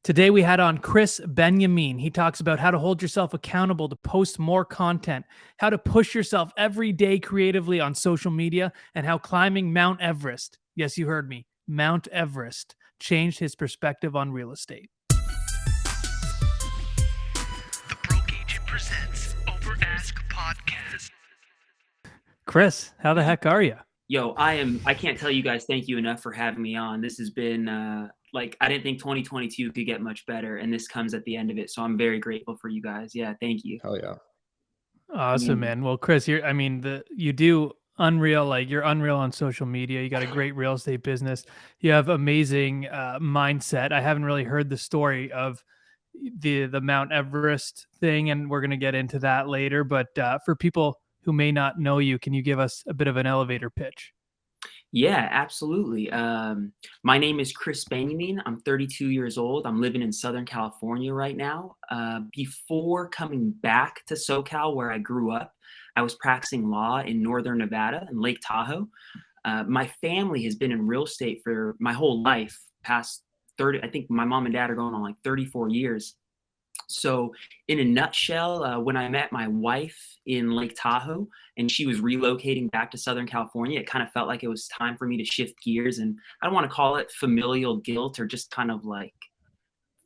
Today we had on Krys Benyamein. He talks about how to hold yourself accountable to post more content, how to push yourself every day creatively on social media, and how climbing Mount Everest, yes, you heard me, Mount Everest, changed his perspective on real estate. The Broke Agent presents Over Ask Podcast. Krys, how the heck are you? Yo, I can't tell you guys thank you enough for having me on. This has been I didn't think 2022 could get much better, and this comes at the end of it. So I'm very grateful for you guys. Yeah, thank you. Hell yeah. Awesome, man. Well, Krys, you do unreal, you're unreal on social media. You got a great real estate business. You have amazing mindset. I haven't really heard the story of the Mount Everest thing, and we're going to get into that later. But for people who may not know you, can you give us a bit of an elevator pitch? Yeah, absolutely. My name is Krys Benyamein. I'm 32 years old. I'm living in Southern California right now. Before coming back to SoCal, where I grew up, I was practicing law in Northern Nevada and Lake Tahoe. My family has been in real estate for my whole life, past 30, I think my mom and dad are going on like 34 years. So in a nutshell, when I met my wife in Lake Tahoe and she was relocating back to Southern California, it kind of felt like it was time for me to shift gears. And I don't want to call it familial guilt or just kind of like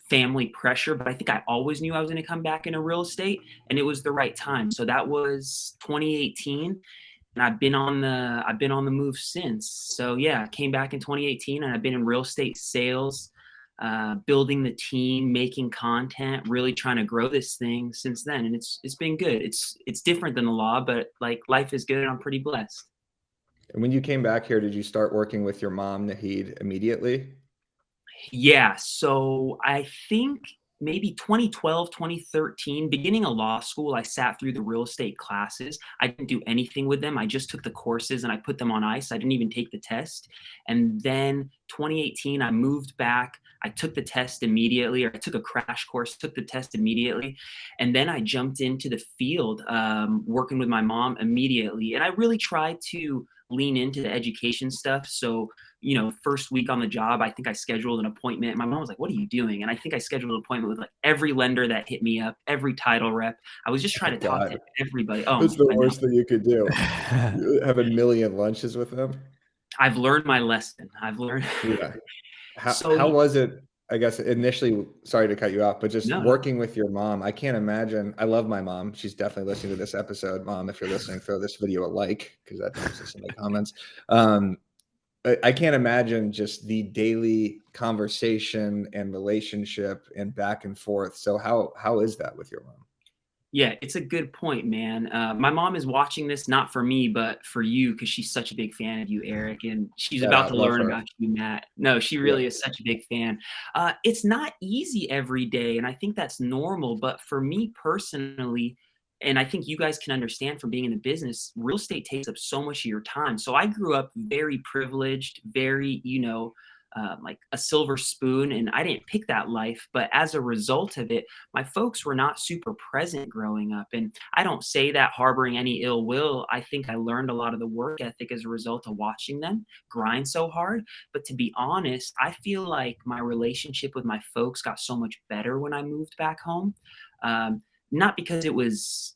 family pressure, but I think I always knew I was going to come back into real estate and it was the right time. So that was 2018. And I've been on the move since. So yeah, I came back in 2018 and I've been in real estate sales, building the team, making content, really trying to grow this thing since then. And it's been good. It's different than the law, but like life is good and I'm pretty blessed. And when you came back here, did you start working with your mom, Nahid, immediately? Yeah. So I think maybe 2012, 2013, beginning of law school, I sat through the real estate classes. I didn't do anything with them. I just took the courses and I put them on ice. I didn't even take the test. And then 2018, I moved back. I took the test immediately, or I took a crash course, took the test immediately. And then I jumped into the field, working with my mom immediately. And I really tried to lean into the education stuff. So, first week on the job, I think I scheduled an appointment. My mom was like, "What are you doing?" And I think I scheduled an appointment with like every lender that hit me up, every title rep. I was just trying to talk to everybody. Oh, it's the worst thing you could do. You have a million lunches with them. I've learned my lesson. Yeah. How was it? I guess initially, sorry to cut you off, but just working with your mom, I can't imagine. I love my mom. She's definitely listening to this episode. Mom, if you're listening, throw this video a like, because that helps us in the comments. I can't imagine just the daily conversation and relationship and back and forth. So how is that with your mom? Yeah, it's a good point, man. My mom is watching this, not for me, but for you, because she's such a big fan of you, Eric, and she's about to learn about you, Matt. No, she really is such a big fan. It's not easy every day, and I think that's normal. But for me personally, and I think you guys can understand from being in the business, real estate takes up so much of your time. So I grew up very privileged, very, like a silver spoon, and I didn't pick that life. But as a result of it, my folks were not super present growing up. And I don't say that harboring any ill will. I think I learned a lot of the work ethic as a result of watching them grind so hard. But to be honest, I feel like my relationship with my folks got so much better when I moved back home. Not because it was,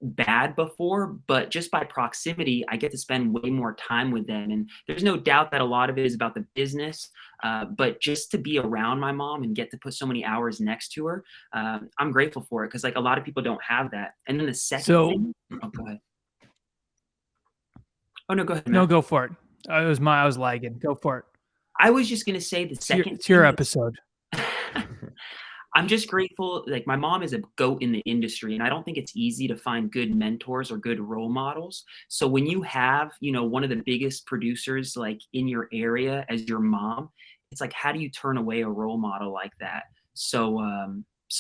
bad before, but just by proximity, I get to spend way more time with them. And there's no doubt that a lot of it is about the business, but just to be around my mom and get to put so many hours next to her, I'm grateful for it, because like a lot of people don't have that. And then the second thing, go ahead. Oh no, go ahead, Matt. No, go for it. I was lagging. Go for it. I was just gonna say the second. It's your episode. I'm just grateful. Like, my mom is a goat in the industry, and I don't think it's easy to find good mentors or good role models. So when you have, one of the biggest producers like in your area as your mom, it's like, how do you turn away a role model like that? So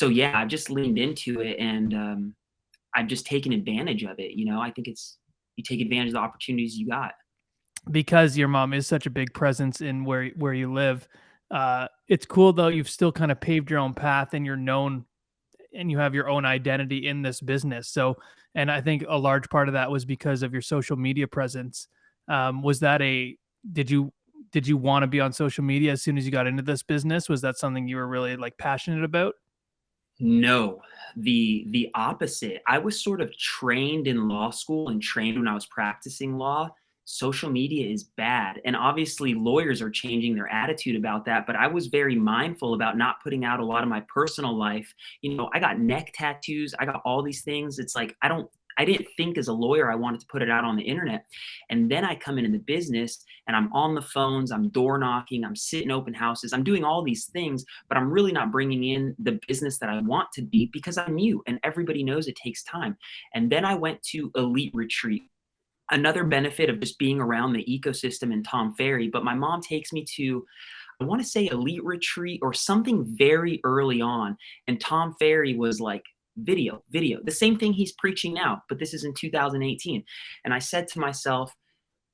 yeah, I've just leaned into it, and I've just taken advantage of it. I think you take advantage of the opportunities you got. Because your mom is such a big presence in where you live. It's cool though. You've still kind of paved your own path, and you're known, and you have your own identity in this business. So, and I think a large part of that was because of your social media presence. Did you did you want to be on social media as soon as you got into this business? Was that something you were really like passionate about? No, the opposite. I was sort of trained in law school and trained when I was practicing law. Social media is bad. And obviously lawyers are changing their attitude about that, but I was very mindful about not putting out a lot of my personal life. You know, I got neck tattoos, I got all these things. It's like I didn't think as a lawyer I wanted to put it out on the internet. And then I come into the business and I'm on the phones, I'm door knocking, I'm sitting open houses, I'm doing all these things, but I'm really not bringing in the business that I want to be because I'm new and everybody knows it takes time. And then I went to Elite Retreat. Another benefit of just being around the ecosystem in Tom Ferry, but my mom takes me to, I want to say Elite Retreat or something very early on. And Tom Ferry was like, video, the same thing he's preaching now, but this is in 2018. And I said to myself,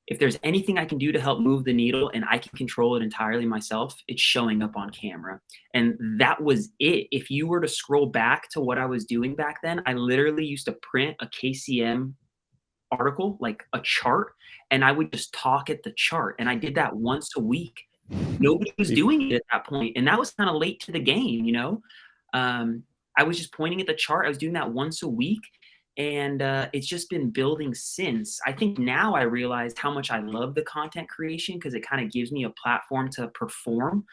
if there's anything I can do to help move the needle and I can control it entirely myself, it's showing up on camera. And that was it. If you were to scroll back to what I was doing back then, I literally used to print a KCM article, like a chart, and I would just talk at the chart. And I did that once a week. Nobody was doing it at that point, and that was kind of late to the game, you know. I was just pointing at the chart. I was doing that once a week, and it's just been building since. I think now I realized how much I love the content creation because it kind of gives me a platform to perform.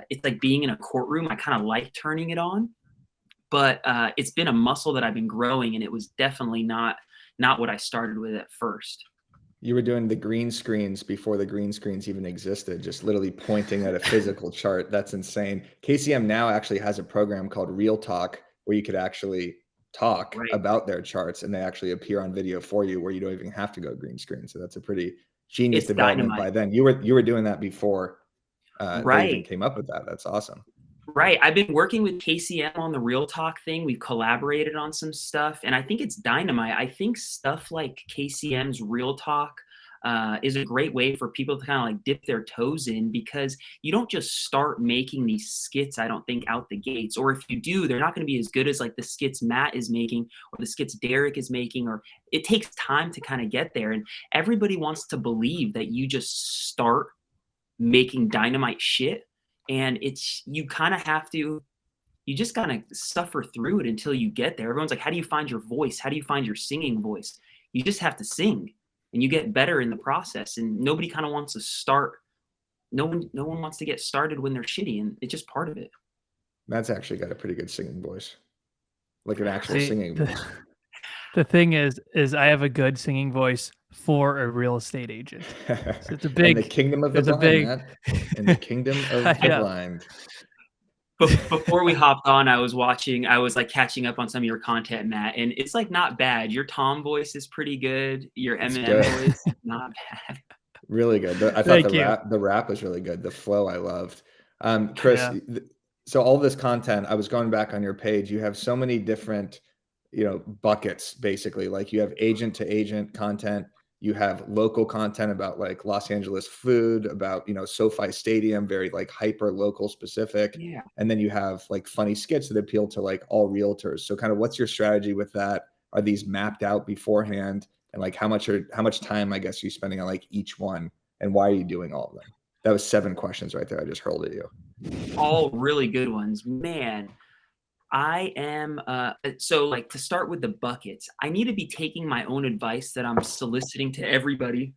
It's like being in a courtroom. I kind of like turning it on, but it's been a muscle that I've been growing, and it was definitely not what I started with at first. You were doing the green screens before the green screens even existed, just literally pointing at a physical chart. That's insane. KCM now actually has a program called Real Talk where you could actually talk about their charts and they actually appear on video for you where you don't even have to go green screen. So that's a pretty genius development by then. You were doing that before they even came up with that. That's awesome. Right. I've been working with KCM on the Real Talk thing. We've collaborated on some stuff, and I think it's dynamite. I think stuff like KCM's Real Talk is a great way for people to kind of like dip their toes in because you don't just start making these skits, I don't think, out the gates. Or if you do, they're not going to be as good as like the skits Matt is making or the skits Derek is making, or it takes time to kind of get there. And everybody wants to believe that you just start making dynamite shit. And you kind of have to, you just kind of suffer through it until you get there. Everyone's like, how do you find your voice? How do you find your singing voice? You just have to sing and you get better in the process. And nobody kind of wants to start. No one wants to get started when they're shitty, and it's just part of it. Matt's actually got a pretty good singing voice, like an actual singing voice. The thing is I have a good singing voice for a real estate agent. So it's a big, in the kingdom of the blind, Matt. In the kingdom of the blind. Before we hopped on, I was like catching up on some of your content, Matt, and it's like not bad. Your Tom voice is pretty good. Your Eminem voice, not bad. Really good. I thought the rap was really good. The flow I loved. Krys, so all this content, I was going back on your page. You have so many different buckets, basically. Like you have agent to agent content, you have local content about like Los Angeles food, about SoFi Stadium, very like hyper local specific, and then you have like funny skits that appeal to like all realtors. So kind of what's your strategy with that? Are these mapped out beforehand? And like how much time, I guess, are you spending on like each one, and why are you doing all of them? That was 7 questions right there I just hurled at you. All really good ones, man. I am, so like to start with the buckets, I need to be taking my own advice that I'm soliciting to everybody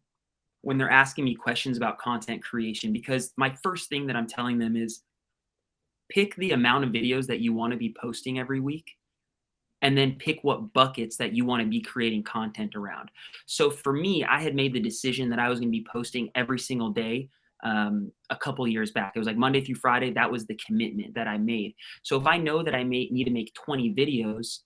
when they're asking me questions about content creation, because my first thing that I'm telling them is pick the amount of videos that you want to be posting every week, and then pick what buckets that you want to be creating content around. So for me, I had made the decision that I was going to be posting every single day. A couple years back, it was like Monday through Friday. That was the commitment that I made. So if I know that I need to make 20 videos,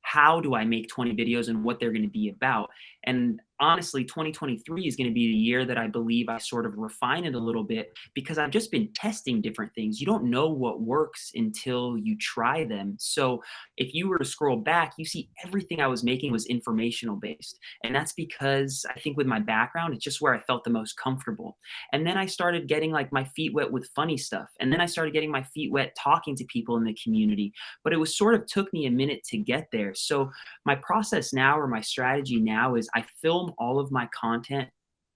how do I make 20 videos and what they're going to be about? And honestly, 2023 is going to be the year that I believe I sort of refine it a little bit, because I've just been testing different things. You don't know what works until you try them. So if you were to scroll back, you see everything I was making was informational based. And that's because I think with my background, it's just where I felt the most comfortable. And then I started getting like my feet wet with funny stuff. And then I started getting my feet wet talking to people in the community. But it was sort of took me a minute to get there. So my process now, or my strategy now, is I film all of my content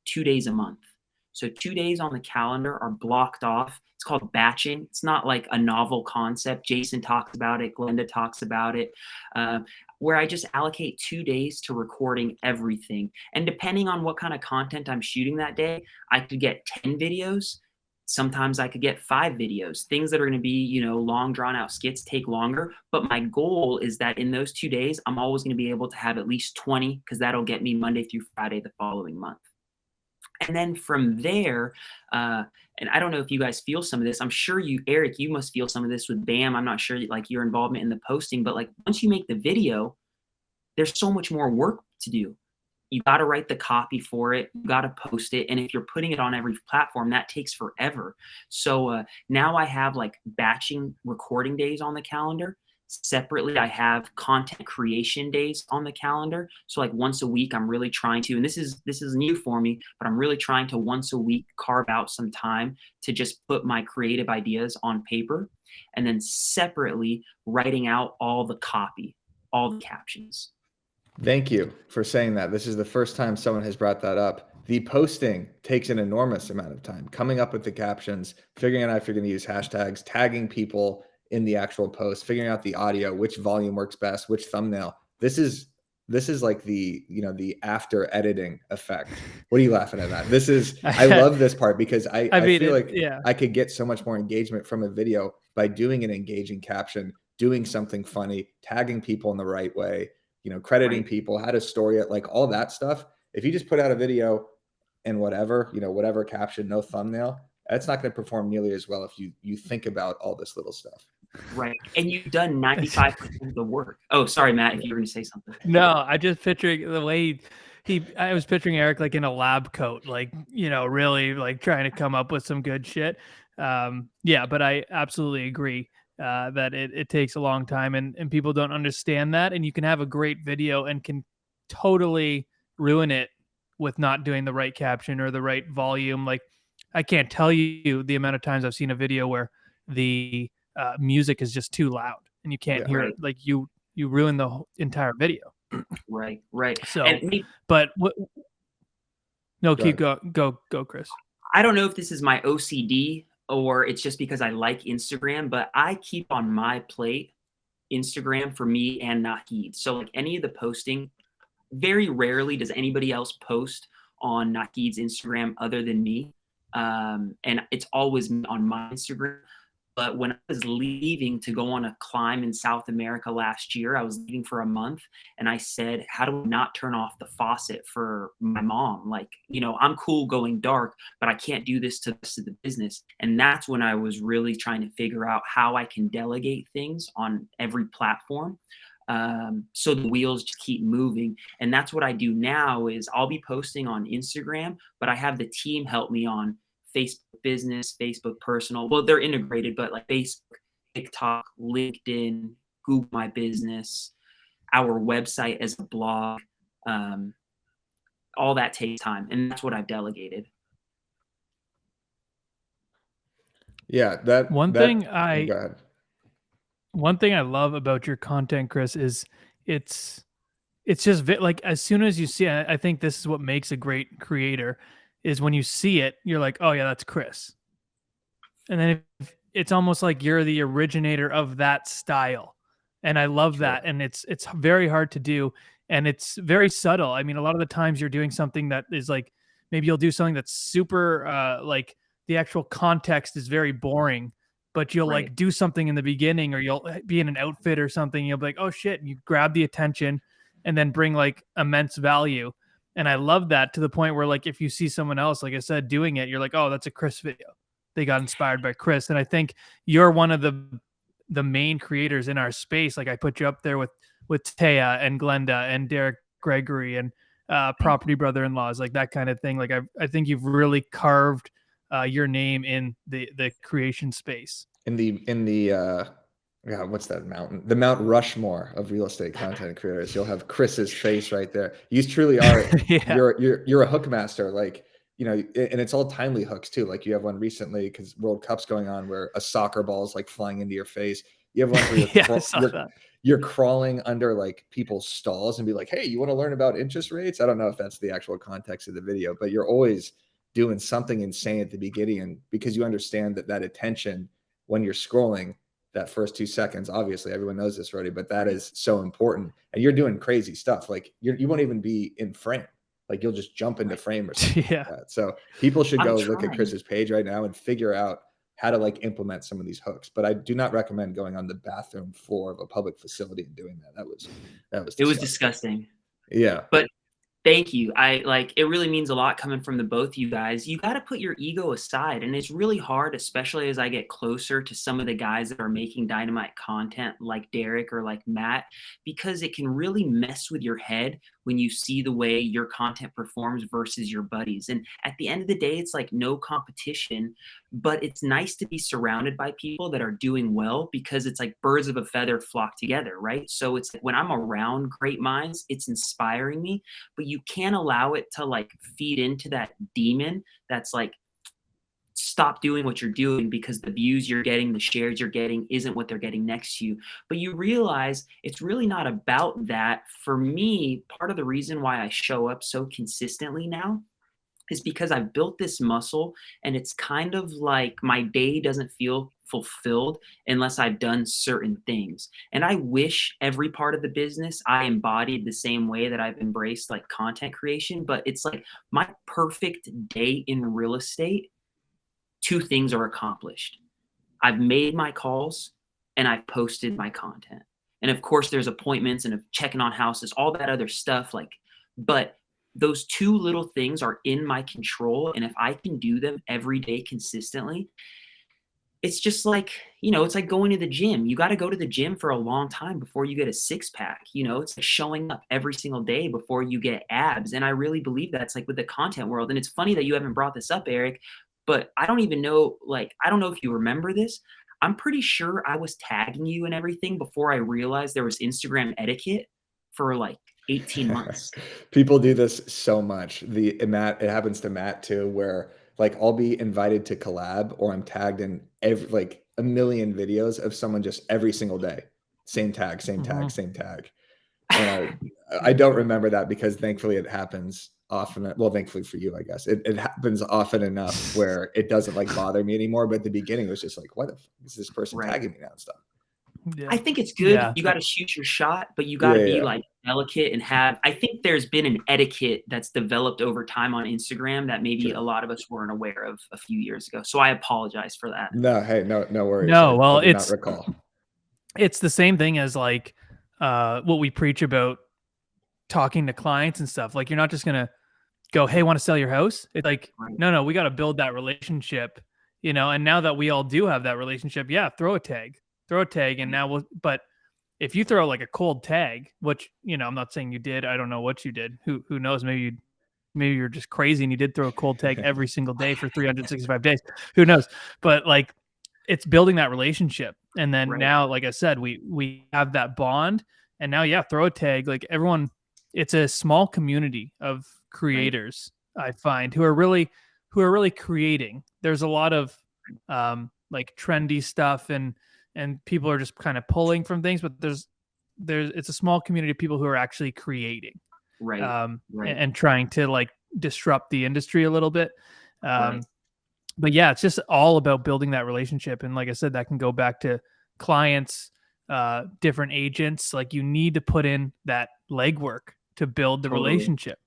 2 days a month. So 2 days on the calendar are blocked off. It's called batching. It's not like a novel concept. Jason talks about it. Glenda talks about it. Where I just allocate 2 days to recording everything. And depending on what kind of content I'm shooting that day, I could get 10 videos. Sometimes I could get 5 videos. Things that are going to be, long drawn out skits take longer. But my goal is that in those 2 days, I'm always going to be able to have at least 20, because that'll get me Monday through Friday the following month. And then from there, and I don't know if you guys feel some of this. I'm sure you, Eric, you must feel some of this with BAM. I'm not sure like your involvement in the posting, but like once you make the video, there's so much more work to do. You got to write the copy for it. You got to post it. And if you're putting it on every platform, that takes forever. So now I have like batching recording days on the calendar. Separately, I have content creation days on the calendar. So like once a week, I'm really trying to, and this is new for me, but I'm really trying to once a week carve out some time to just put my creative ideas on paper. And then separately writing out all the copy, all the captions. Thank you for saying that. This is the first time someone has brought that up. The posting takes an enormous amount of time. Coming up with the captions, figuring out if you're going to use hashtags, tagging people in the actual post, figuring out the audio, which volume works best, which thumbnail. This is like the after editing effect. What are you laughing at that? This is, I love this part because I feel like I could get so much more engagement from a video by doing an engaging caption, doing something funny, tagging people in the right way, crediting people, how to story it, like all that stuff. If you just put out a video and whatever caption, no thumbnail, that's not going to perform nearly as well if you think about all this little stuff. Right. And you've done 95% of the work. Oh, sorry, Matt, if you were going to say something. No, I just picturing the way I was picturing Eric like in a lab coat, like, really like trying to come up with some good shit. Yeah, but I absolutely agree that it takes a long time and people don't understand that. And you can have a great video and can totally ruin it with not doing the right caption or the right volume. Like I can't tell you the amount of times I've seen a video where the music is just too loud and you can't hear it. Like you ruin the whole entire video. Right. So, but what? No, keep go, Krys. I don't know if this is my OCD or it's just because I like Instagram, but I keep on my plate Instagram for me and Nahid. So like any of the posting, very rarely does anybody else post on Nahid's Instagram other than me. And it's always on my Instagram. But when I was leaving to go on a climb in South America last year, I was leaving for a month and I said, how do I not turn off the faucet for my mom? Like, I'm cool going dark, but I can't do this to the rest of the business. And that's when I was really trying to figure out how I can delegate things on every platform. So the wheels just keep moving. And that's what I do now is I'll be posting on Instagram, but I have the team help me on Facebook business, Facebook personal. Well, they're integrated, but like Facebook, TikTok, LinkedIn, Google My Business, our website as a blog, all that takes time. And that's what I've delegated. Yeah. One thing I love about your content, Krys, is it's just like, as soon as you see it, I think this is what makes a great creator is when you see it, you're like, oh yeah, that's Krys. And then it's almost like you're the originator of that style. And I love that. And it's very hard to do. And it's very subtle. I mean, a lot of the times you're doing something that is like, maybe you'll do something that's super, like the actual context is very boring, but you'll like do something in the beginning or you'll be in an outfit or something. You'll be like, oh shit. And you grab the attention and then bring like immense value. And I love that to the point where like, if you see someone else, like I said, doing it, you're like, oh, that's a Krys video. They got inspired by Krys. And I think you're one of the main creators in our space. Like I put you up there with Taya and Glenda and Derek Gregory and Property Brother-in-Laws, like that kind of thing. Like I think you've really carved your name in the creation space. In the what's that mountain? The Mount Rushmore of real estate content creators. You'll have Krys's face right there. You truly are. You're a hook master. Like, and it's all timely hooks too. Like you have one recently because World Cup's going on where a soccer ball is like flying into your face. You have one where you're crawling under like people's stalls and be like, hey, you want to learn about interest rates? I don't know if that's the actual context of the video, but you're always doing something insane at the beginning, and because you understand that attention when you're scrolling, that first 2 seconds, obviously everyone knows this already, but that is so important. And you're doing crazy stuff. Like you won't even be in frame. Like you'll just jump into frame or something like that. So people should go look at Krys's page right now and figure out how to like implement some of these hooks. But I do not recommend going on the bathroom floor of a public facility and doing that. It was disgusting. Yeah. But thank you. It really means a lot coming from the both of you guys. You got to put your ego aside. And it's really hard, especially as I get closer to some of the guys that are making dynamite content like Derek or like Matt, because it can really mess with your head when you see the way your content performs versus your buddies. And at the end of the day, it's like no competition, but it's nice to be surrounded by people that are doing well, because it's like birds of a feather flock together, right? So it's like when I'm around great minds, it's inspiring me, but you can't allow it to like feed into that demon that's like, stop doing what you're doing because the views you're getting, the shares you're getting isn't what they're getting next to you. But you realize it's really not about that. For me, part of the reason why I show up so consistently now is because I've built this muscle, and it's kind of like my day doesn't feel fulfilled unless I've done certain things. And I wish every part of the business I embodied the same way that I've embraced like content creation, but it's like my perfect day in real estate, 2 things are accomplished. I've made my calls and I've posted my content. And of course there's appointments and checking on houses, all that other stuff, but those 2 little things are in my control. And if I can do them every day consistently, it's just like, it's like going to the gym. You got to go to the gym for a long time before you get a 6-pack. It's like showing up every single day before you get abs. And I really believe that's like with the content world. And it's funny that you haven't brought this up, Eric, but I don't even know, I don't know if you remember this. I'm pretty sure I was tagging you and everything before I realized there was Instagram etiquette for like 18 months. People do this so much. It happens to Matt too, where like I'll be invited to collab or I'm tagged in like a million videos of someone just every single day. Same tag, same tag, same tag. And I don't remember that because thankfully it happens often. Well, thankfully for you, I guess it happens often enough where it doesn't like bother me anymore. But at the beginning it was just like, what is this person tagging me now and stuff? Yeah. I think it's good. Yeah. You got to shoot your shot, but you got to be like delicate and I think there's been an etiquette that's developed over time on Instagram that maybe a lot of us weren't aware of a few years ago. So I apologize for that. No, hey, no worries. No, well, I not recall. It's the same thing as like what we preach about talking to clients and stuff. Like you're not just going to go, hey, want to sell your house? It's like, no, we got to build that relationship, and now that we all do have that relationship, throw a tag. And now but if you throw like a cold tag, which, I'm not saying you did, I don't know what you did. Who knows? Maybe you're just crazy and you did throw a cold tag every single day for 365 days. Who knows? But like, it's building that relationship. And then now, like I said, we have that bond, and now, throw a tag. Like everyone, it's a small community of creators, I find, who are really creating. There's a lot of like trendy stuff and people are just kind of pulling from things, but it's a small community of people who are actually creating, and trying to like disrupt the industry a little bit. But it's just all about building that relationship. And like I said, that can go back to clients, different agents. Like you need to put in that legwork to build the relationship.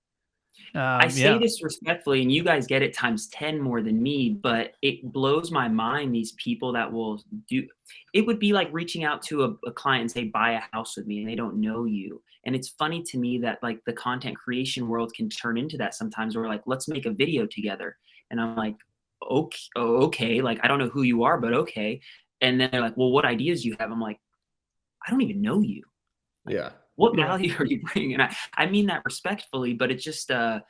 I say this respectfully, and you guys get it times 10 more than me, but it blows my mind, these people that will do it. Would be like reaching out to a client and say, buy a house with me, and they don't know you. And it's funny to me that like the content creation world can turn into that sometimes. We're like, let's make a video together. And I'm like, okay. Like, I don't know who you are, but okay. And then they're like, well, what ideas do you have? I'm like, I don't even know you. Like, what value are you bringing? And I mean that respectfully, but it's just, I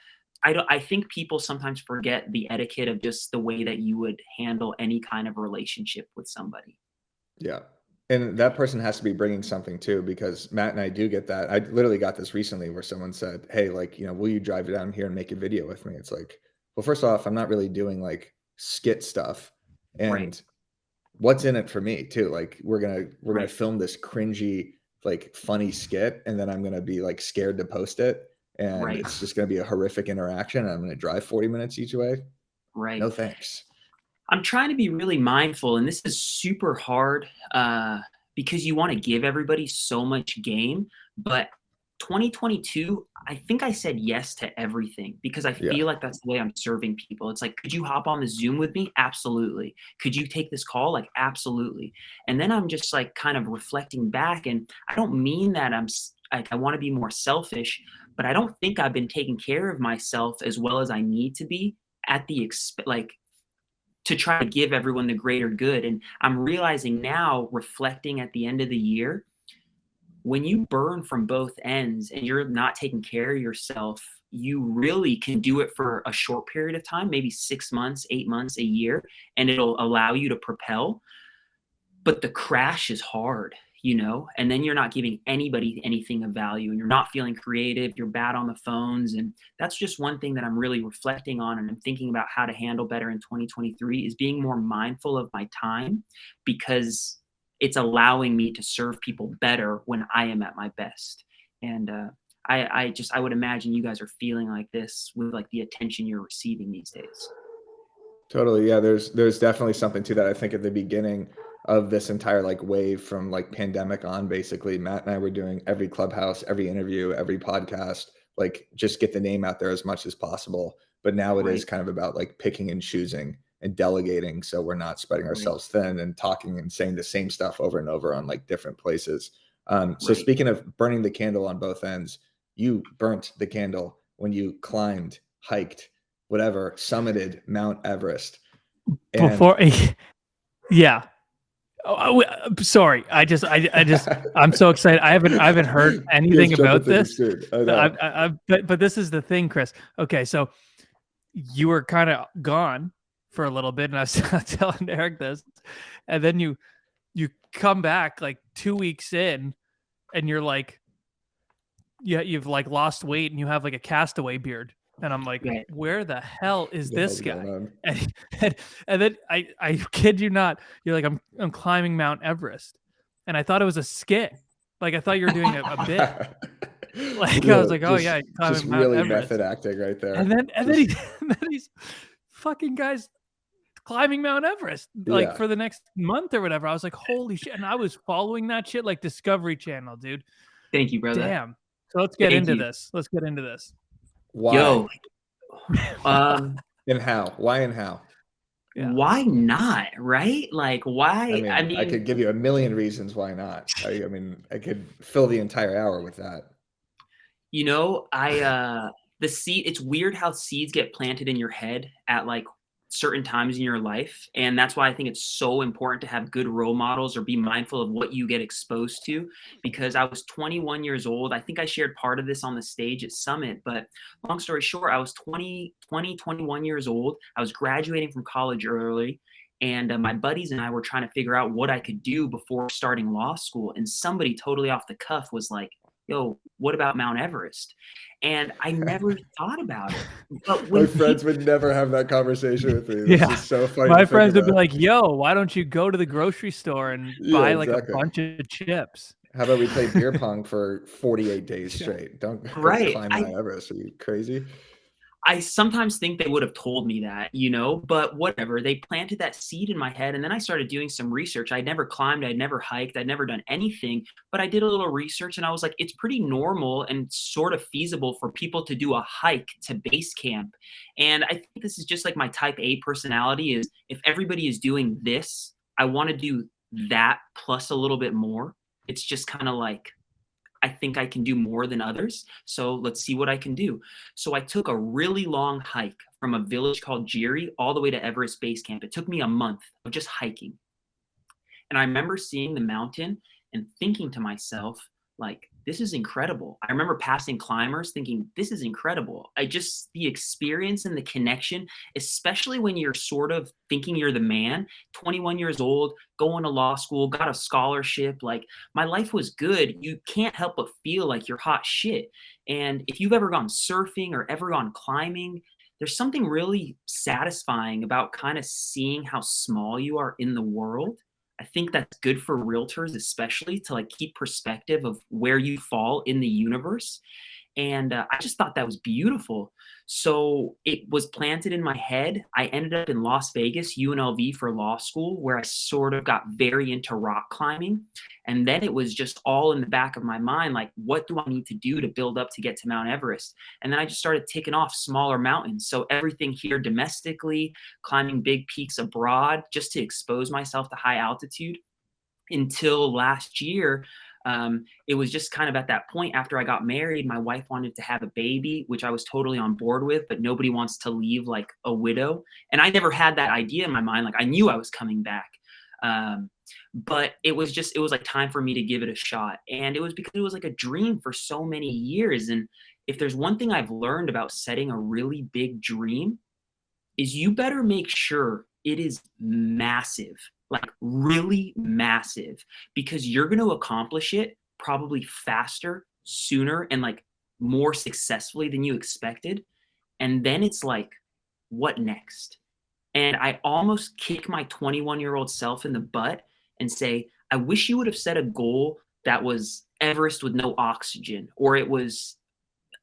think people sometimes forget the etiquette of just the way that you would handle any kind of relationship with somebody. Yeah. And that person has to be bringing something too, because Matt and I do get that. I literally got this recently where someone said, hey, like, will you drive down here and make a video with me? It's like, well, first off, I'm not really doing like skit stuff. And what's in it for me too? Like we're going to film this cringy, like funny skit, and then I'm going to be like scared to post it. And it's just going to be a horrific interaction. And I'm going to drive 40 minutes each way. Right. No thanks. I'm trying to be really mindful, and this is super hard because you want to give everybody so much game. But 2022, I think I said yes to everything because I Yeah. feel like that's the way I'm serving people. It's like, could you hop on the Zoom with me? Absolutely. Could you take this call? Like, absolutely. And then I'm just like kind of reflecting back, and I don't mean that I want to be more selfish, but I don't think I've been taking care of myself as well as I need to be at the like to try to give everyone the greater good. And I'm realizing now, reflecting at the end of the year, when you burn from both ends and you're not taking care of yourself, you really can do it for a short period of time, maybe 6 months, 8 months, a year, and it'll allow you to propel. But the crash is hard, and then you're not giving anybody anything of value, and you're not feeling creative, you're bad on the phones. And that's just one thing that I'm really reflecting on, and I'm thinking about how to handle better in 2023 is being more mindful of my time, because it's allowing me to serve people better when I am at my best. And I would imagine you guys are feeling like this with like the attention you're receiving these days. Totally. Yeah. There's definitely something to that. I think at the beginning of this entire like wave from like pandemic on, basically, Matt and I were doing every Clubhouse, every interview, every podcast, like just get the name out there as much as possible. But now it is kind of about like picking and choosing and delegating. So we're not spreading ourselves thin and talking and saying the same stuff over and over on like different places. So speaking of burning the candle on both ends, you burnt the candle when you climbed, hiked, whatever, summited Mount Everest. And Before, yeah. Oh, sorry. I'm so excited. I haven't heard anything about this. But this is the thing, Krys. Okay, so you were kind of gone for a little bit, and I was telling Eric this, and then you come back like 2 weeks in, and you're like, yeah, you've like lost weight, and you have like a castaway beard. And I'm like, where the hell is this guy? And then I kid you not, you're like, I'm climbing Mount Everest. And I thought it was a skit. Like, I thought you were doing a bit. Like, I was like, oh yeah, just Mount really Everest. method acting right there. And then he's fucking guys climbing Mount Everest like for the next month or whatever. I was like, holy shit. And I was following that shit like Discovery Channel, dude. Thank you, brother. Damn. So let's get into this. Let's get into this. Why? Yo. And how? Why and how? Yeah. Why not? Right? Like, why? I mean, I could give you a million reasons why not. I mean, I could fill the entire hour with that. The seed, it's weird how seeds get planted in your head at like certain times in your life. And that's why I think it's so important to have good role models or be mindful of what you get exposed to. Because I was 21 years old. I think I shared part of this on the stage at Summit, but long story short, I was 21 years old. I was graduating from college early. And my buddies and I were trying to figure out what I could do before starting law school. And somebody totally off the cuff was like, yo, what about Mount Everest? And I never thought about it. But my friends would never have that conversation with me. This is so funny. My friends would be like, yo, why don't you go to the grocery store and buy like a bunch of chips? How about we play beer pong for 48 days straight? Don't climb Mount Everest. Are you crazy? I sometimes think they would have told me that, but whatever. They planted that seed in my head, and then I started doing some research. I'd never climbed, I'd never hiked, I'd never done anything, but I did a little research, and I was like, it's pretty normal and sort of feasible for people to do a hike to base camp. And I think this is just like my type A personality is if everybody is doing this, I want to do that plus a little bit more. It's just kind of like, I think I can do more than others. So let's see what I can do. So I took a really long hike from a village called Jiri all the way to Everest Base Camp. It took me a month of just hiking. And I remember seeing the mountain and thinking to myself, like, this is incredible. I remember passing climbers thinking, this is incredible. The experience and the connection, especially when you're sort of thinking you're the man, 21 years old, going to law school, got a scholarship, like my life was good. You can't help but feel like you're hot shit. And if you've ever gone surfing or ever gone climbing, there's something really satisfying about kind of seeing how small you are in the world. I think that's good for realtors, especially to like keep perspective of where you fall in the universe. And I just thought that was beautiful. So it was planted in my head. I ended up in Las Vegas, UNLV for law school, where I sort of got very into rock climbing. And then it was just all in the back of my mind, like, what do I need to do to build up to get to Mount Everest? And then I just started ticking off smaller mountains. So everything here domestically, climbing big peaks abroad, just to expose myself to high altitude. Until last year, it was just kind of at that point after I got married, my wife wanted to have a baby, which I was totally on board with, but nobody wants to leave like a widow. And I never had that idea in my mind. Like I knew I was coming back. But it was like time for me to give it a shot. And it was because it was like a dream for so many years. And if there's one thing I've learned about setting a really big dream, is you better make sure it is massive, like really massive, because you're going to accomplish it probably faster, sooner, and like more successfully than you expected. And then it's like, what next? And I almost kick my 21-year-old self in the butt and say, I wish you would have set a goal that was Everest with no oxygen, or it was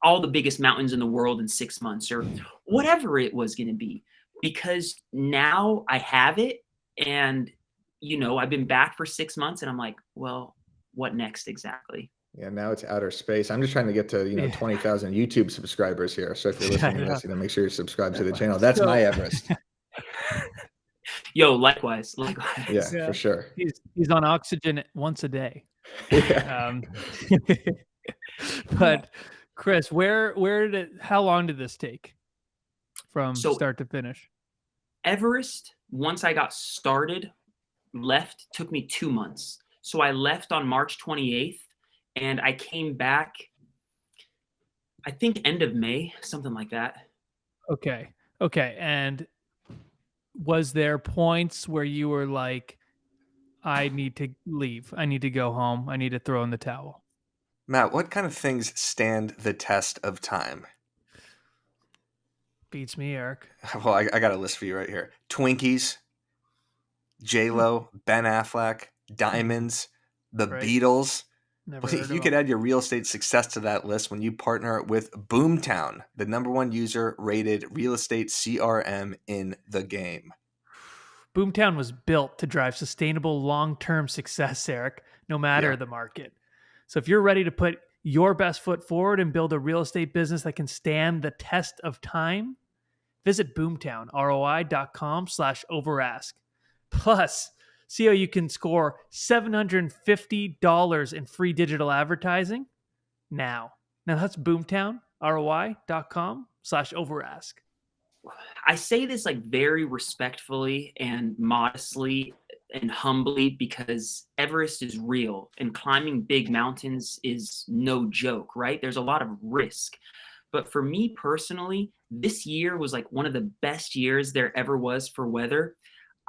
all the biggest mountains in the world in 6 months, or whatever it was going to be, because now I have it. And, I've been back for 6 months and I'm like, well, what next exactly? Yeah, now it's outer space. I'm just trying to get to 20,000 YouTube subscribers here. So if you're listening to this, make sure you subscribe to the channel. That's my Everest. Yo, likewise. Yeah, for sure. He's on oxygen once a day. Yeah. But Krys, how long did this take from start to finish? Everest, once I got started, took me 2 months. So I left on March 28th and I came back, I think end of May, something like that. Okay. And was there points where you were like, I need to leave, I need to go home, I need to throw in the towel? Matt, what kind of things stand the test of time? Beats me, Eric. Well, I got a list for you right here. Twinkies, J-Lo, Ben Affleck, diamonds, the Beatles. You could add your real estate success to that list when you partner with BoomTown, the #1 user rated real estate CRM in the game. BoomTown was built to drive sustainable long-term success, Eric, no matter the market. So if you're ready to put your best foot forward and build a real estate business that can stand the test of time, visit BoomTown, ROI.com/overask. Plus, see how you can score $750 in free digital advertising now. Now that's BoomTown, ROI.com/overask. I say this like very respectfully and modestly and humbly, because Everest is real and climbing big mountains is no joke, right? There's a lot of risk. But for me personally, this year was like one of the best years there ever was for weather.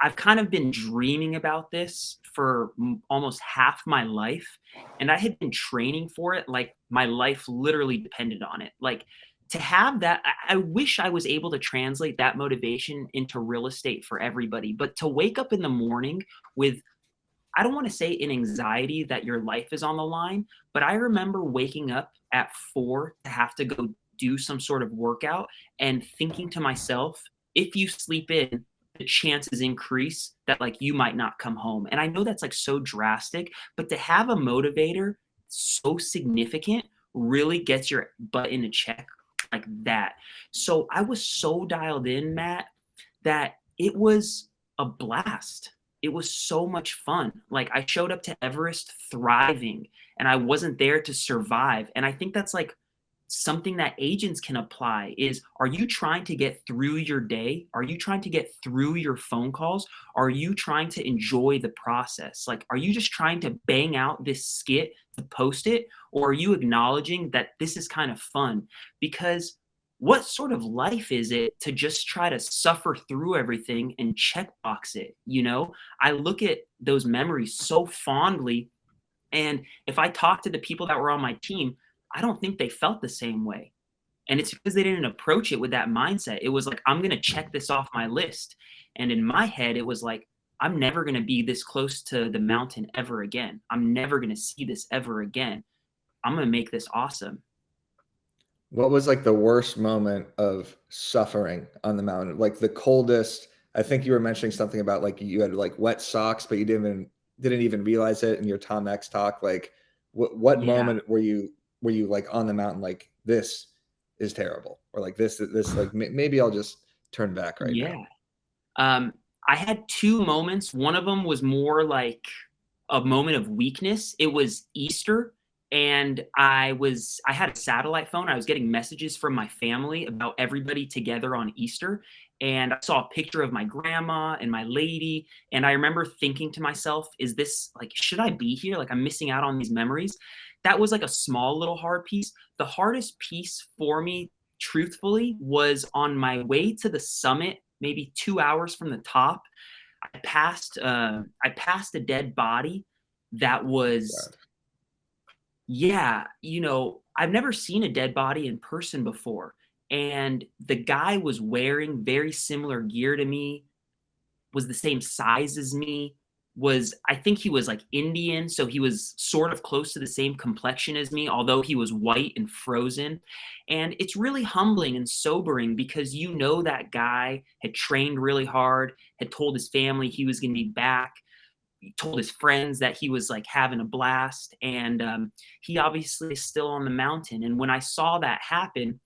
I've kind of been dreaming about this for almost half my life, and I had been training for it like my life literally depended on it. Like, to have that, I wish I was able to translate that motivation into real estate for everybody. But to wake up in the morning with, I don't want to say an anxiety that your life is on the line, but I remember waking up at 4 to have to go do some sort of workout and thinking to myself, if you sleep in, the chances increase that like you might not come home. And I know that's like so drastic, but to have a motivator so significant really gets your butt in a check like that. So I was so dialed in, Matt, that it was a blast. It was so much fun. Like, I showed up to Everest thriving, and I wasn't there to survive. And I think that's like something that agents can apply is, are you trying to get through your day? Are you trying to get through your phone calls? Are you trying to enjoy the process? Like, are you just trying to bang out this skit to post it? Or are you acknowledging that this is kind of fun? Because what sort of life is it to just try to suffer through everything and checkbox it? I look at those memories so fondly. And if I talk to the people that were on my team, I don't think they felt the same way. And it's because they didn't approach it with that mindset. It was like, I'm going to check this off my list. And in my head, it was like, I'm never going to be this close to the mountain ever again. I'm never going to see this ever again. I'm going to make this awesome. What was like the worst moment of suffering on the mountain? Like the coldest, I think you were mentioning something about like you had like wet socks, but you didn't even realize it in your Tom X talk. Like what Yeah. moment were you like on the mountain like this is terrible, or like this like maybe I'll just turn back right Yeah. now. I had 2 moments. One of them was more like a moment of weakness. It was Easter, and I had a satellite phone. I was getting messages from my family about everybody together on Easter, and I saw a picture of my grandma and my lady, and I remember thinking to myself, "Is this like, should I be here? Like, I'm missing out on these memories." That was like a small little hard piece. The hardest piece for me, truthfully, was on my way to the summit, maybe 2 hours from the top. I passed a dead body that was, God. yeah, I've never seen a dead body in person before, and the guy was wearing very similar gear to me, was the same size as me, I think he was like Indian, so he was sort of close to the same complexion as me, although he was white and frozen. And it's really humbling and sobering because that guy had trained really hard, had told his family he was going to be back, told his friends that he was like having a blast, and he obviously is still on the mountain. And when I saw that happen,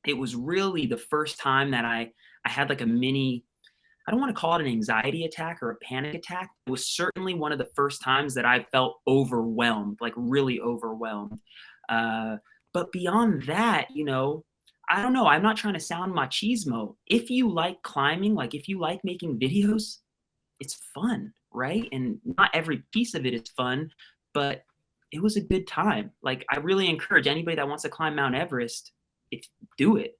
it was really the first time that I had like a mini, I don't want to call it an anxiety attack or a panic attack. It was certainly one of the first times that I felt overwhelmed, like really overwhelmed. Uh, but beyond that, I don't know. I'm not trying to sound machismo. If you like climbing, like if you like making videos, it's fun, right? And not every piece of it is fun, but it was a good time. Like I really encourage anybody that wants to climb Mount Everest, do it.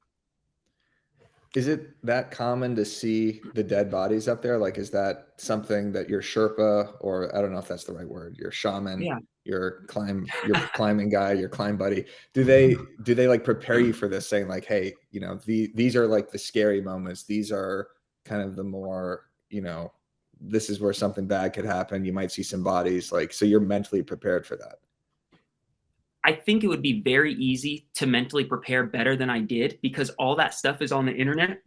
Is it that common to see the dead bodies up there? Like, is that something that your Sherpa, or I don't know if that's the right word, your shaman, Yeah. your climbing guy, your climb buddy, do they like prepare you for this, saying like, hey, these are like the scary moments. These are kind of the more, this is where something bad could happen. You might see some bodies, like, so you're mentally prepared for that. I think it would be very easy to mentally prepare better than I did because all that stuff is on the internet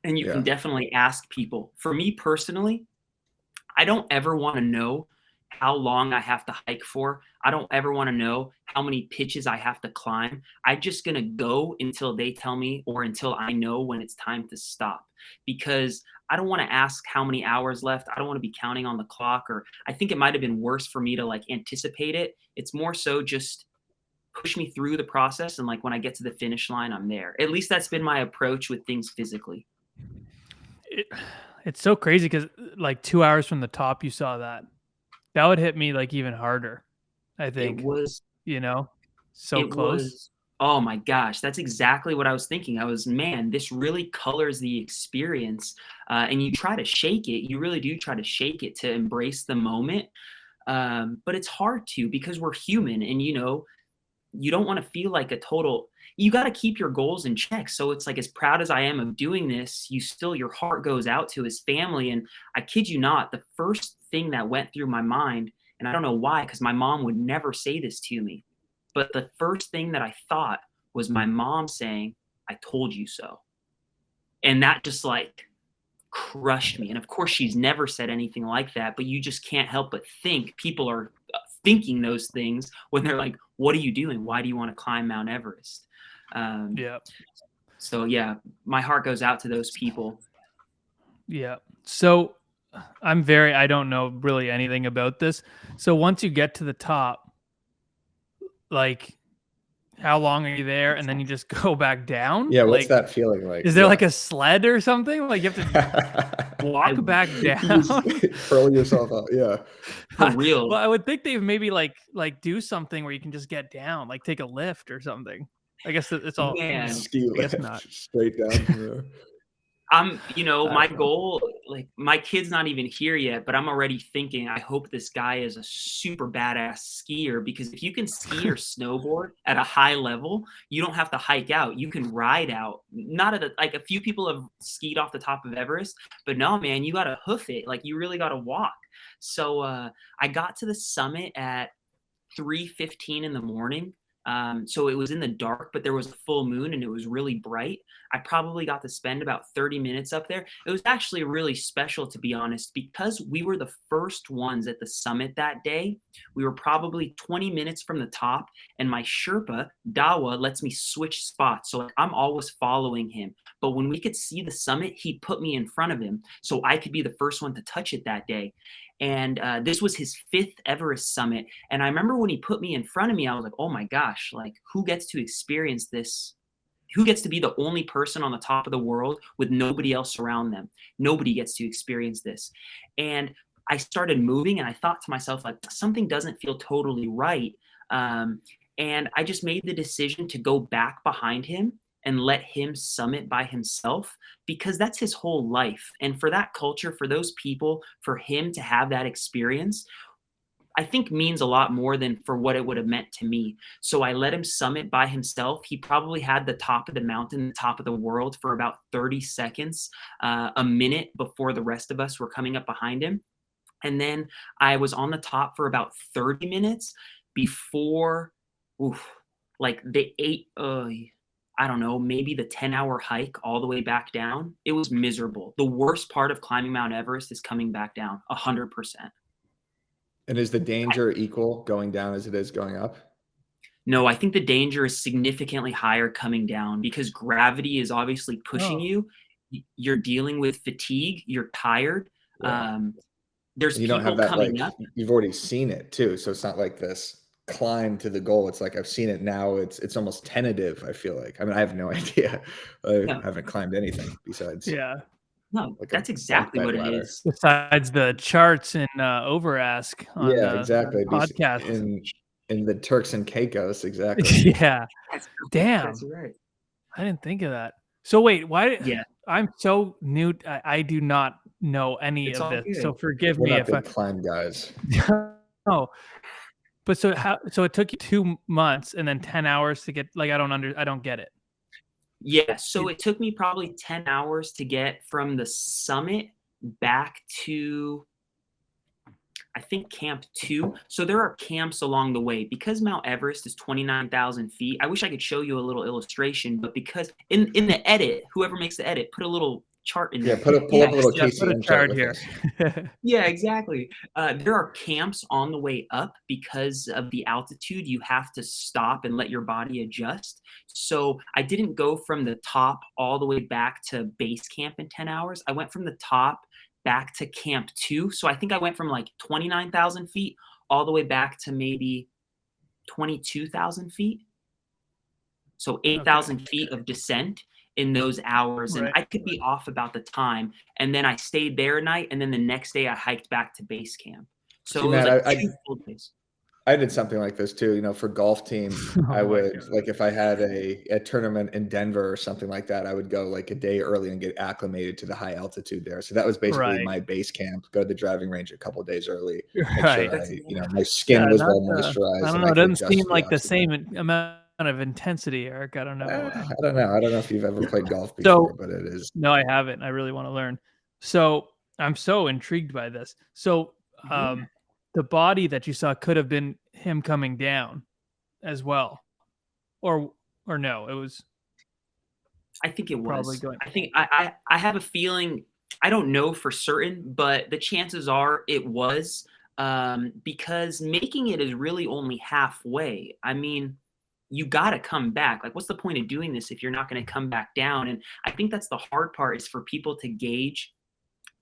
and you can Yeah. definitely ask people. For me personally, I don't ever want to know how long I have to hike for. I don't ever want to know how many pitches I have to climb. I'm just going to go until they tell me or until I know when it's time to stop, because I don't want to ask how many hours left. I don't want to be counting on the clock, or I think it might have been worse for me to like anticipate it. It's more so just push me through the process, and like when I get to the finish line, I'm there. At least that's been my approach with things physically. It's so crazy because like 2 hours from the top, you saw that. That would hit me like even harder, I It think. was So it close. was oh my gosh, that's exactly what I was thinking. Man, this really colors the experience, and you try to shake it. You really do try to shake it to embrace the moment, but it's hard to because we're human, and you don't want to feel like a total, you got to keep your goals in check. So it's like, as proud as I am of doing this, your heart goes out to his family. And I kid you not, the first thing that went through my mind, and I don't know why, because my mom would never say this to me, but the first thing that I thought was my mom saying, "I told you so." And that just like crushed me. And of course, she's never said anything like that, but you just can't help but think people are thinking those things when they're like, "What are you doing? Why do you want to climb Mount Everest?" Yeah. So yeah, my heart goes out to those people. Yeah. So I don't know really anything about this. So once you get to the top, like how long are you there? And then you just go back down? Yeah. What's Like, that feeling like? is there like a sled or something? Like you have to walk back You down? just hurl yourself out. Yeah. For real. Well, I would think they maybe like do something where you can just get down, like take a lift or something. I guess it's all, Man, Ski I guess lift not. straight down from there. My goal, like my kid's not even here yet, but I'm already thinking, I hope this guy is a super badass skier, because if you can ski or snowboard at a high level, you don't have to hike out. You can ride out. Not like a few people have skied off the top of Everest, but no, man, you got to hoof it. Like you really got to walk. So I got to the summit at 3:15 in the morning. So it was in the dark, but there was a full moon and it was really bright. I probably got to spend about 30 minutes up there. It was actually really special, to be honest, because we were the first ones at the summit that day. We were probably 20 minutes from the top, and my Sherpa, Dawa, lets me switch spots. So like, I'm always following him. But when we could see the summit, he put me in front of him so I could be the first one to touch it that day. And this was his 5th Everest summit. And I remember when he put me in front of me, I was like, oh my gosh, like, who gets to experience this? Who gets to be the only person on the top of the world with nobody else around them? Nobody gets to experience this. And I started moving, and I thought to myself, like, something doesn't feel totally right. And I just made the decision to go back behind him and let him summit by himself, because that's his whole life. And for that culture, for those people, for him to have that experience, I think means a lot more than for what it would have meant to me. So I let him summit by himself. He probably had the top of the mountain, the top of the world, for about 30 seconds, a minute before the rest of us were coming up behind him. And then I was on the top for about 30 minutes before, like the 8, I don't know, maybe the 10-hour hike all the way back down. It was miserable. The worst part of climbing Mount Everest is coming back down, 100%. And is the danger equal going down as it is going up? No, I think the danger is significantly higher coming down, because gravity is obviously pushing you. You're dealing with fatigue. You're tired. Yeah. There's you don't people have that, coming like, up. You've already seen it too. So it's not like this climb to the goal. It's like, I've seen it now. It's almost tentative, I feel like. I mean, I have no idea. I haven't climbed anything besides. Yeah. No, like that's exactly what it is. Besides the charts in Overask on exactly. podcast. In the Turks and Caicos, exactly. Yeah. Damn. That's right. I didn't think of that. So wait, why? Yeah. I'm so new. I do not know any It's of all this. good. So forgive We're me not if big climb guys. No. But so it took you 2 months and then 10 hours to get, like, I don't get it. Yeah, so it took me probably 10 hours to get from the summit back to, I think, Camp 2. So there are camps along the way. Because Mount Everest is 29,000 feet, I wish I could show you a little illustration, but because in the edit, whoever makes the edit, put a little chart in there. Pull up a little KCM chart here. Yeah, exactly. There are camps on the way up. Because of the altitude, you have to stop and let your body adjust. So I didn't go from the top all the way back to base camp in 10 hours. I went from the top back to Camp 2. So I think I went from like 29,000 feet all the way back to maybe 22,000 feet. So 8,000 feet of descent in those hours. And I could be off about the time. And then I stayed there a night. And then the next day I hiked back to base camp. So it was like 2 full days. I did something like this too, for golf team. I would, like, if I had a tournament in Denver or something like that, I would go like a day early and get acclimated to the high altitude there. So that was basically my base camp. Go to the driving range a couple of days early. Make sure my skin was well moisturized. I don't know. It doesn't seem like the same amount of intensity, Eric. I don't know. I don't know. I don't know if you've ever played golf before, but it is. No, I haven't. I really want to learn. So I'm so intrigued by this. So the body that you saw could have been him coming down as well, or no, it was. I think it was. I think I have a feeling. I don't know for certain, but the chances are it was, because making it is really only halfway. I mean, you got to come back. Like, what's the point of doing this if you're not going to come back down? And I think that's the hard part, is for people to gauge.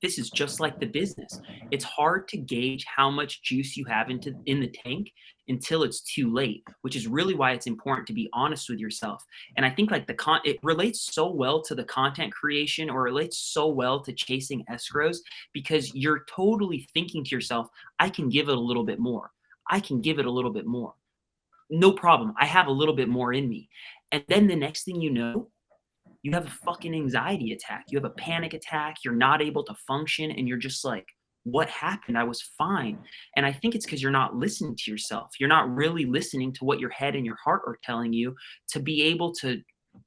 This is just like the business. It's hard to gauge how much juice you have in the tank until it's too late, which is really why it's important to be honest with yourself. And I think like it relates so well to the content creation, or relates so well to chasing escrows, because you're totally thinking to yourself, I can give it a little bit more. I can give it a little bit more. No problem. I have a little bit more in me. And then the next thing you know, you have a fucking anxiety attack. You have a panic attack. You're not able to function. And you're just like, what happened? I was fine. And I think it's because you're not listening to yourself. You're not really listening to what your head and your heart are telling you to be able to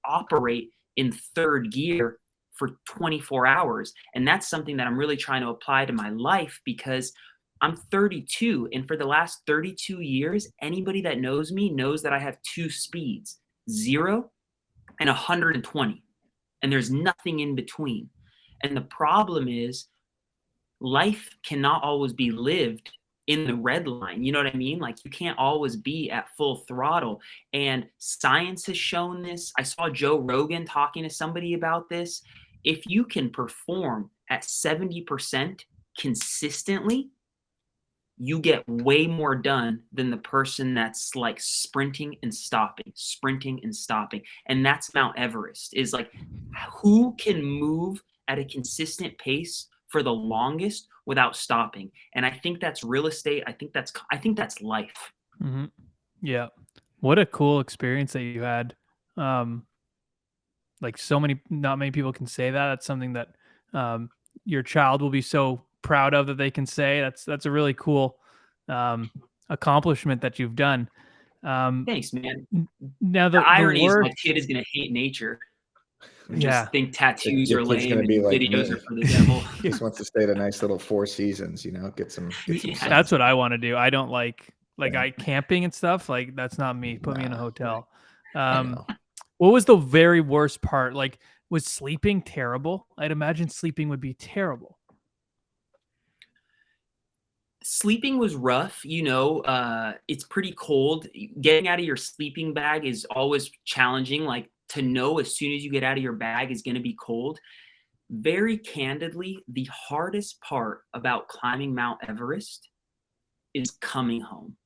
operate in third gear for 24 hours. And that's something that I'm really trying to apply to my life, because I'm 32, and for the last 32 years, anybody that knows me knows that I have 2 speeds, 0 and 120, and there's nothing in between. And the problem is life cannot always be lived in the red line. You know what I mean? Like, you can't always be at full throttle. And science has shown this. I saw Joe Rogan talking to somebody about this. If you can perform at 70% consistently, you get way more done than the person that's like sprinting and stopping, sprinting and stopping. And that's Mount Everest, is like, who can move at a consistent pace for the longest without stopping? And I think that's real estate. I think that's life. Mm-hmm. Yeah. What a cool experience that you had. Like, not many people can say that. That's something that your child will be so proud of that they can say. That's a really cool accomplishment that you've done. Thanks, man. Now the irony is my kid is going to hate nature. Just think tattoos are lame and like videos are for the devil. He just wants to stay at a nice little Four Seasons, get some That's what I want to do. I don't like camping and stuff. Like, that's not me. Put me in a hotel. What was the very worst part? Like, was sleeping terrible? I'd imagine sleeping would be terrible. Sleeping was rough. It's pretty cold. Getting out of your sleeping bag is always challenging. Like, to know as soon as you get out of your bag is going to be cold. Very candidly, the hardest part about climbing Mount Everest is coming home.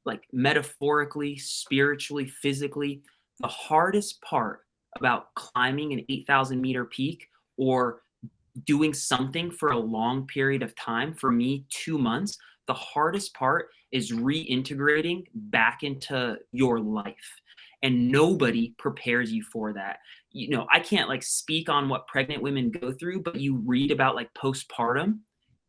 Like, metaphorically, spiritually, physically, the hardest part about climbing an 8,000 meter peak or doing something for a long period of time, for me, 2 months, the hardest part is reintegrating back into your life. And nobody prepares you for that. I can't speak on what pregnant women go through, but you read about postpartum,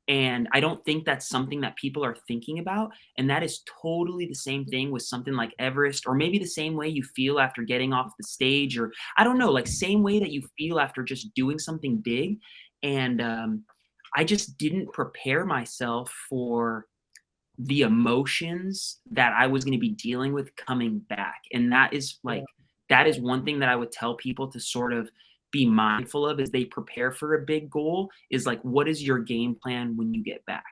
and I don't think that's something that people are thinking about. And that is totally the same thing with something like Everest, or maybe the same way you feel after getting off the stage, or I don't know, same way that you feel after just doing something big. And I just didn't prepare myself for the emotions that I was going to be dealing with coming back. And that is one thing that I would tell people to sort of be mindful of as they prepare for a big goal, is what is your game plan when you get back?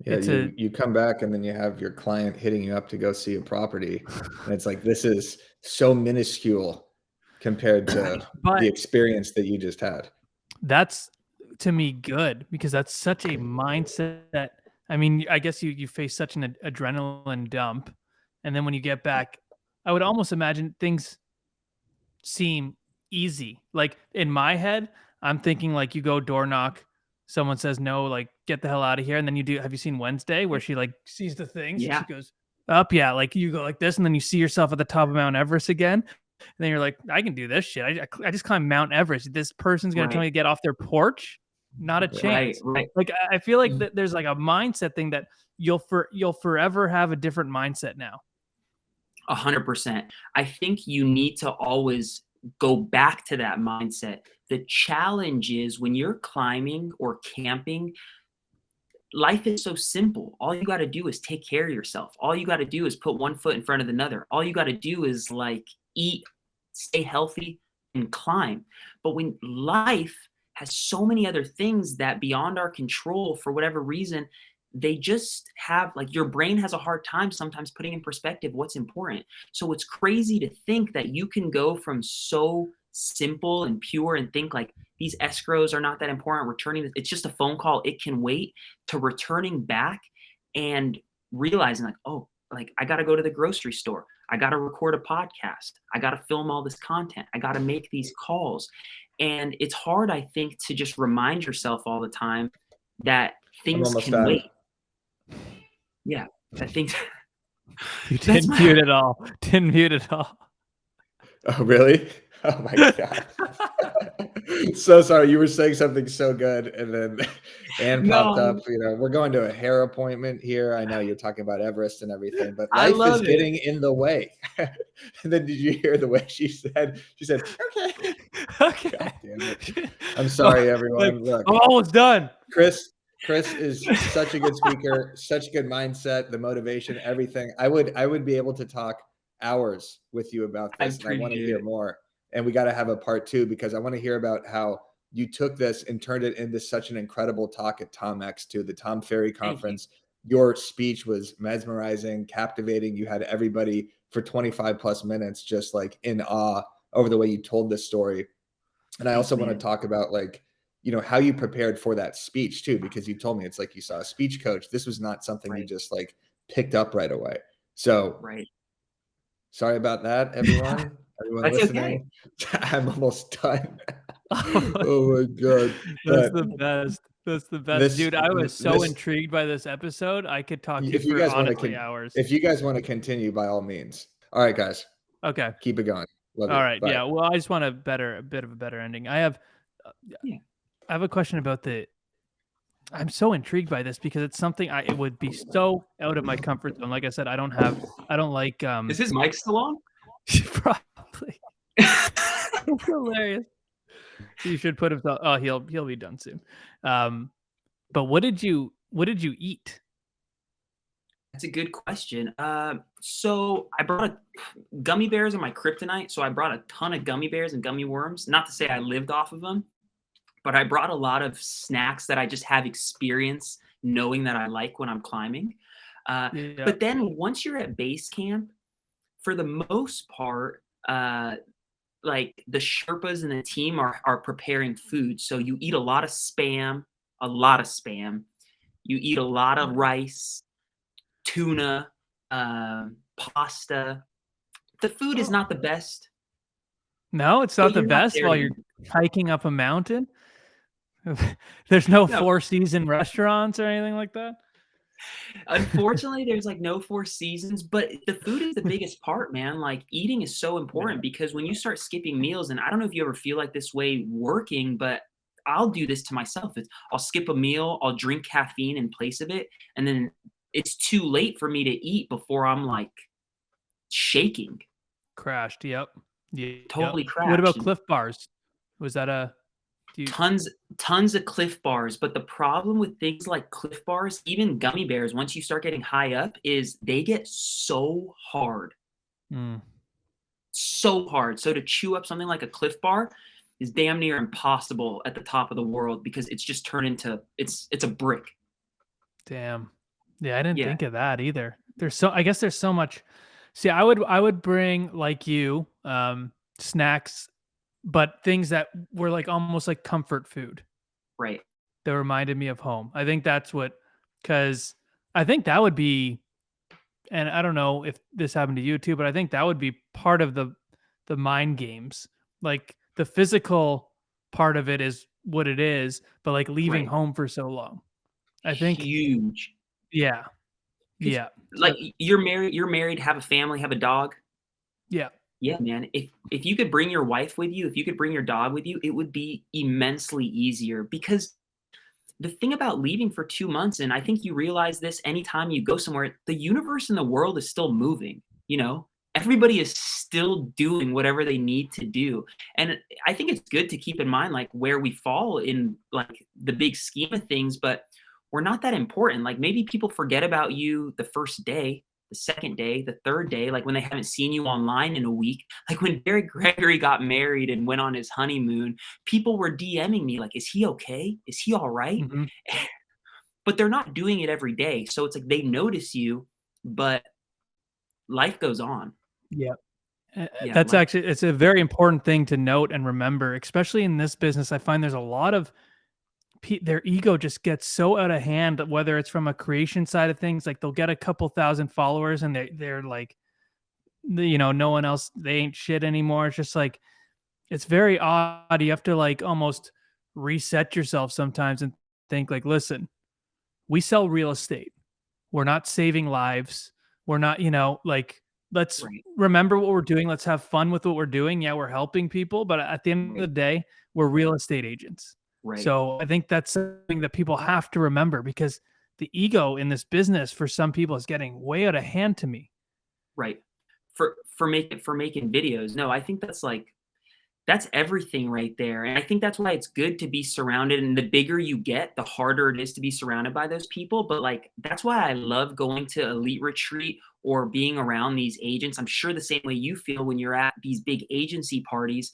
Yeah, you come back and then you have your client hitting you up to go see a property. And it's like, this is so minuscule compared to the experience that you just had. That's, to me, good, because that's such a mindset that, I mean, I guess you face such an adrenaline dump, and then when you get back, I would almost imagine things seem easy. Like, in my head, I'm thinking you go door knock, someone says no, get the hell out of here, and then have you seen Wednesday, where she sees the things, and she goes up, you go like this, and then you see yourself at the top of Mount Everest again, and then you're like, I can do this shit. I just climbed Mount Everest. This person's gonna tell me to get off their porch? Not a chance. Right. I feel like there's a mindset thing that you'll forever have a different mindset now. 100%. I think you need to always go back to that mindset. The challenge is, when you're climbing or camping, life is so simple. All you got to do is take care of yourself. All you got to do is put one foot in front of another. All you got to do is eat, stay healthy, and climb. But when life has so many other things that beyond our control, for whatever reason, they just have your brain has a hard time sometimes putting in perspective what's important. So it's crazy to think that you can go from so simple and pure and think these escrows are not that important, returning, it's just a phone call, it can wait, to returning back and realizing I got to go to the grocery store. I got to record a podcast. I got to film all this content. I got to make these calls. And it's hard, I think, to just remind yourself all the time that things can wait. Yeah, that things. You didn't mute it all. Didn't mute it all. Oh, really? Oh my God. So sorry. You were saying something so good, and then Anne popped up. We're going to a hair appointment here. I know you're talking about Everest and everything, but life is getting in the way. And then did you hear the way she said? She said, "Okay, okay." God damn it. I'm sorry, everyone. Look, I'm almost done. Krys, Krys is such a good speaker, such a good mindset, the motivation, everything. I would be able to talk hours with you about this, and I want to hear more. And we got to have a part 2 because I want to hear about how you took this and turned it into such an incredible talk at Tom X too, the Tom Ferry conference. Your speech was mesmerizing, captivating. You had everybody for 25 plus minutes just like in awe over the way you told this story. And I also want to talk about like, you know, how you prepared for that speech too, because you told me it's like you saw a speech coach. This was not something you just like picked up right away. So sorry about that, everyone. Everyone listening. I'm almost done. Oh my God. That's the best. That's the best. Dude, I was so intrigued by this episode. I could talk to you for honestly hours. If you guys want to continue, by all means. All right, guys. Okay. Keep it going. Love all you. right. Bye. Yeah. Well, I just want a bit of a better ending. I have a question about I'm so intrigued by this because it's something it would be so out of my comfort zone. Like I said, I don't like Is his mic still on? Probably. It's hilarious. You should put him. Oh, he'll be done soon. But what did you eat? That's a good question. So I brought gummy bears are my kryptonite. So I brought a ton of gummy bears and gummy worms. Not to say I lived off of them, but I brought a lot of snacks that I just have experience knowing that I like when I'm climbing. But then once you're at base camp, for the most part, like the Sherpas and the team are preparing food. So you eat a lot of spam. You eat a lot of rice, tuna, pasta. The food is not the best. No, it's not the best while you're hiking up a mountain. There's no four-season restaurants or anything like that. Unfortunately, there's like no 4 seasons, but the food is the biggest part, man. Like eating is so important because when you start skipping meals, and I don't know if you ever feel like this way working, but I'll do this to myself. I'll skip a meal, I'll drink caffeine in place of it, and then it's too late for me to eat before I'm like shaking. Crashed. Yep. Totally crashed. What about Cliff Bars? Was that tons of Cliff Bars, but the problem with things like Cliff Bars, even gummy bears, once you start getting high up, is they get so hard. So hard. So to chew up something like a Cliff Bar is damn near impossible at the top of the world because it's just turned into it's a brick. Damn. Yeah, I didn't think of that either. I guess there's so much. See, I would bring like you snacks, but things that were like almost like comfort food. Right. That reminded me of home. I think that's because I think that would be, and I don't know if this happened to you too, but I think that would be part of the mind games. Like the physical part of it is what it is, but like leaving home for so long. I think huge. Yeah. Yeah. Like you're married, have a family, have a dog. Yeah. Yeah, man. If you could bring your wife with you, if you could bring your dog with you, it would be immensely easier because the thing about leaving for 2 months, and I think you realize this anytime you go somewhere, the universe and the world is still moving, you know? Everybody is still doing whatever they need to do. And I think it's good to keep in mind like where we fall in like the big scheme of things, but we're not that important. Like maybe people forget about you the first day, the second day, the third day, like when they haven't seen you online in a week. Like when Derek Gregory got married and went on his honeymoon, people were DMing me like, is he okay? Is he all right? Mm-hmm. But they're not doing it every day. So it's like they notice you, but life goes on. Yeah. That's actually, it's a very important thing to note and remember, especially in this business. I find there's a lot of their ego just gets so out of hand, whether it's from a creation side of things, like they'll get a couple thousand followers and they're like, you know, no one else, they ain't shit anymore. It's just like, it's very odd. You have to like almost reset yourself sometimes and think like, listen, we sell real estate. We're not saving lives. We're not, you know, like, let's remember what we're doing. Let's have fun with what we're doing. Yeah, we're helping people, but at the end of the day, we're real estate agents. Right. So I think that's something that people have to remember because the ego in this business for some people is getting way out of hand to me. Right. For making videos. No, I think that's like That's everything right there, and I think that's why it's good to be surrounded, and the bigger you get, the harder it is to be surrounded by those people, but, like, that's why I love going to elite retreat or being around these agents. I'm sure the same way you feel when you're at these big agency parties.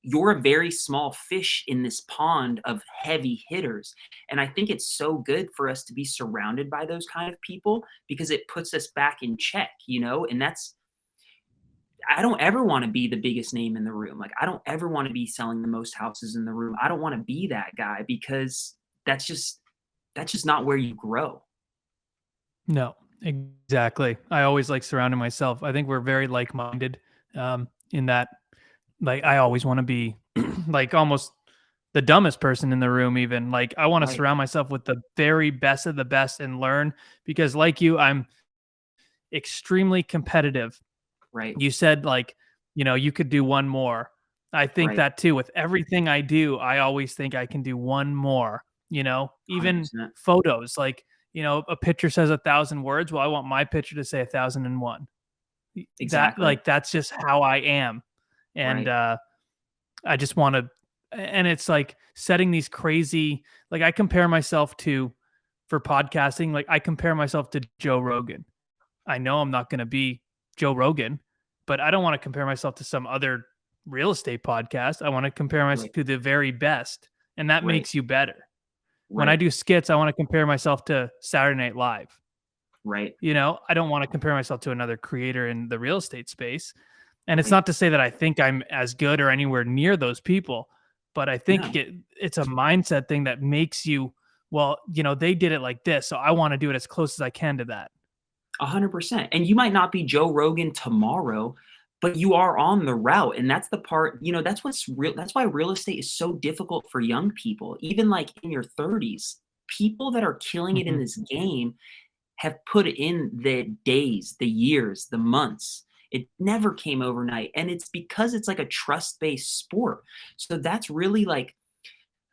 You're a very small fish in this pond of heavy hitters, and I think it's so good for us to be surrounded by those kind of people because it puts us back in check, you know, and that's I don't ever wanna be the biggest name in the room. Like, I don't ever wanna be selling the most houses in the room. I don't wanna be that guy because that's just not where you grow. No, exactly. I always like surrounding myself. I think we're very like-minded, in that, like, I always wanna be, like, almost the dumbest person in the room even. Like, I wanna Right, surround myself with the very best of the best and learn because like you, I'm extremely competitive. right, You said, like, you could do one more. I think right. that too. With everything I do, I always think I can do one more, even 100%. photos. Like, a picture says 1,000 words. Well, I want my picture to say 1,001. That, Exactly. like, that's just how I am. And, Right, I just want to, and it's like setting these crazy, like, I compare myself to, for podcasting, like, I compare myself to Joe Rogan. I know I'm not going to be Joe Rogan, but I don't want to compare myself to some other real estate podcast. I want to compare myself right, to the very best, and that right, makes you better. When I right, do skits, I want to compare myself to Saturday Night Live. right, I don't want to compare myself to another creator in the real estate space. And it's right. not to say that I think I'm as good or anywhere near those people, but I think No. it's a mindset thing that makes you, well, they did it like this, so I want to do it as close as I can to that. 100%. And you might not be Joe Rogan tomorrow, but you are on the route. And that's the part, that's what's real. That's why real estate is so difficult for young people, even like in your 30s. People that are killing it in Mhm. this game have put in the days, the years, the months. It never came overnight. And it's because it's like a trust based sport. So that's really like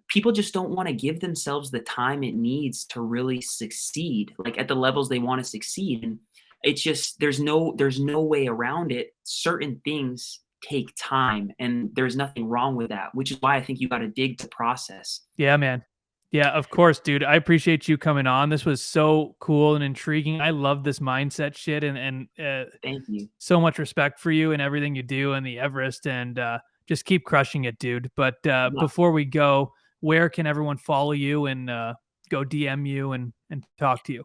people just don't wanna give themselves the time it needs to really succeed, like, at the levels they wanna succeed, and it's just there's no way around it. Certain things take time, and there's nothing wrong with that, which is why I think you gotta dig the process. Yeah, man. Yeah, of course, dude. I appreciate you coming on. This was so cool and intriguing. I love this mindset shit and Thank you. so much respect for you and everything you do in the Everest and just keep crushing it, dude. But Yeah. before we go, where can everyone follow you and go DM you and talk to you?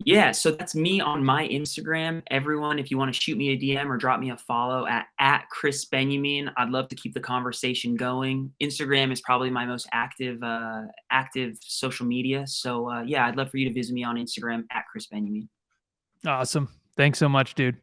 Yeah, so that's me on my Instagram. Everyone, if you wanna shoot me a DM or drop me a follow at Krys Benyamein, I'd love to keep the conversation going. Instagram is probably my most active social media, so, yeah, I'd love for you to visit me on Instagram at Krys Benyamein. Awesome. Thanks so much, dude.